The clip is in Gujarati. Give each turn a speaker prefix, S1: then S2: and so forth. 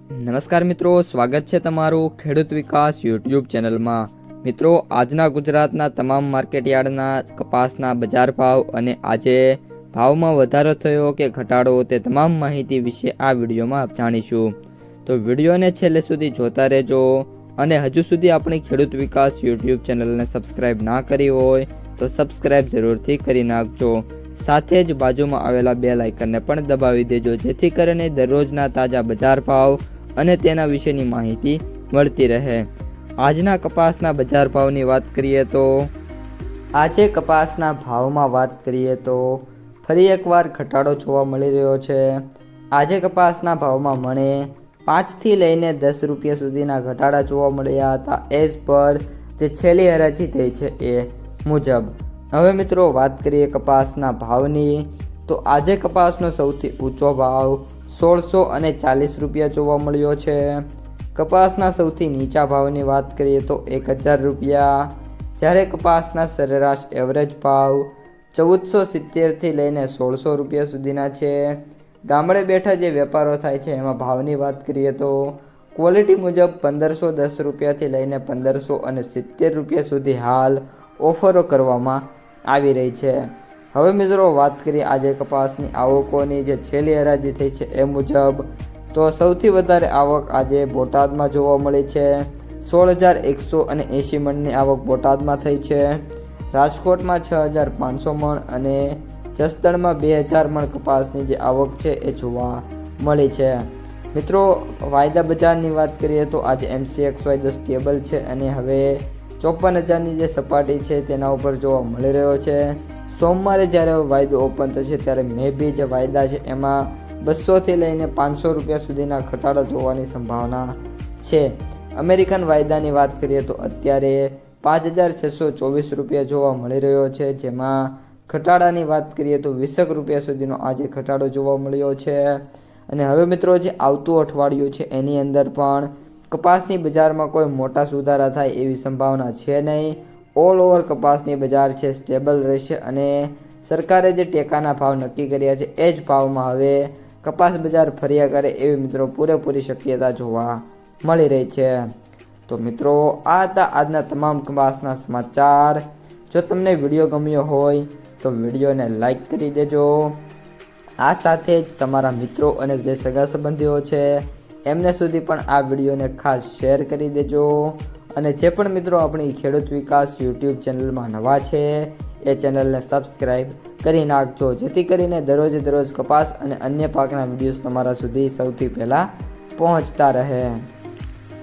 S1: નમસ્કાર મિત્રો, સ્વાગત છે તમારું ખેડૂત વિકાસ યુટ્યુબ ચેનલમાં। મિત્રો, આજના ગુજરાતના તમામ માર્કેટયાર્ડના કપાસના બજાર ભાવ અને આજે ભાવમાં વધારો થયો કે ઘટાડો તે તમામ માહિતી વિશે આ વિડીયોમાં જાણીશું। તો વિડીયોને છેલ્લે સુધી જોતા રહેજો અને હજુ સુધી આપણી ખેડૂત વિકાસ યુટ્યુબ ચેનલને સબસ્ક્રાઇબ ના કરી હોય તો સબસ્ક્રાઇબ જરૂરથી કરી નાખજો। સાથે જ બાજુમાં આવેલા બેલ આઇકનને પણ દબાવી દેજો જેથી કરીને દરરોજના તાજા બજાર ભાવ અને તેના વિશેની માહિતી મળતી રહે। આજના કપાસના બજાર ભાવની વાત કરીએ તો આજે કપાસના ભાવમાં વાત કરીએ તો ફરી એકવાર ઘટાડો જોવા મળી રહ્યો છે। આજે કપાસના ભાવમાં મને 5 થી લઈને 10 રૂપિયા સુધીના ઘટાડા જોવા મળ્યા હતા એઝ પર જે છેલ્લી હરાજી થઈ છે એ મુજબ। હવે મિત્રો વાત કરીએ કપાસના ભાવની તો આજે કપાસનો સૌથી ઊંચો ભાવ 1640 રૂપિયા જોવા મળ્યો છે। કપાસના સૌથી નીચા ભાવની વાત કરીએ તો 1000 રૂપિયા, જ્યારે કપાસના સરેરાશ એવરેજ ભાવ 1470 થી લઈને 1600 રૂપિયા સુધીના છે। ગામડે બેઠા જે વેપારો થાય છે એમાં ભાવની વાત કરીએ તો ક્વોલિટી મુજબ 1510 રૂપિયાથી લઈને 1570 રૂપિયા સુધી હાલ ઓફરો કરવામાં આવી રહી છે। હવે મિત્રો વાત કરીએ આજે કપાસની આવકોની જે છેલ્લી હરાજી થઈ છે એ મુજબ તો સૌથી વધારે આવક આજે બોટાદમાં જોવા મળી છે। 16180 મણની આવક બોટાદમાં થઈ છે। રાજકોટમાં 6500 મણ અને જસદણમાં 2000 મણ કપાસની જે આવક છે એ જોવા મળી છે। મિત્રો, વાયદા બજારની વાત કરીએ તો આજે MCX વાયદો સ્ટેબલ છે અને હવે 54000ની જે સપાટી છે તેના ઉપર જોવા મળી રહ્યો છે। સોમવારે જ્યારે વાયદો ઓપન થશે ત્યારે મે બી જે વાયદા છે એમાં 200 થી લઈને 500 રૂપિયા સુધીના ઘટાડા જોવાની સંભાવના છે। અમેરિકન વાયદાની વાત કરીએ તો અત્યારે 5624 રૂપિયા જોવા મળી રહ્યો છે, જેમાં ઘટાડાની વાત કરીએ તો 20 રૂપિયા સુધીનો આજે ઘટાડો જોવા મળ્યો છે। અને હવે મિત્રો જે આવતું અઠવાડિયું છે એની અંદર પણ કપાસની બજારમાં કોઈ મોટા સુધારા થાય એવી સંભાવના છે નહીં। ઓલ ઓવર કપાસની બજાર છે સ્ટેબલ રહેશે અને સરકારે જે ટેકાના ભાવ નક્કી કર્યા છે એ જ ભાવમાં હવે કપાસ બજાર ફર્યા કરે એવી મિત્રો પૂરેપૂરી શક્યતા જોવા મળી રહી છે। તો મિત્રો, આ હતા આજના તમામ કપાસના સમાચાર। જો તમને વિડીયો ગમ્યો હોય તો વિડીયોને લાઈક કરી દેજો। આ સાથે જ તમારા મિત્રો અને જે સગા સંબંધીઓ છે એમને સુધી પણ આ વિડીયોને ખાસ શેર કરી દેજો। અને જે પણ મિત્રો આપણી ખેડૂત વિકાસ યુટ્યુબ ચેનલમાં નવા છે એ ચેનલને સબસ્ક્રાઈબ કરી નાખજો જેથી કરીને દરરોજ કપાસ અને અન્ય પાકના વિડીયોઝ તમારા સુધી સૌથી પહેલાં પહોંચતા રહે।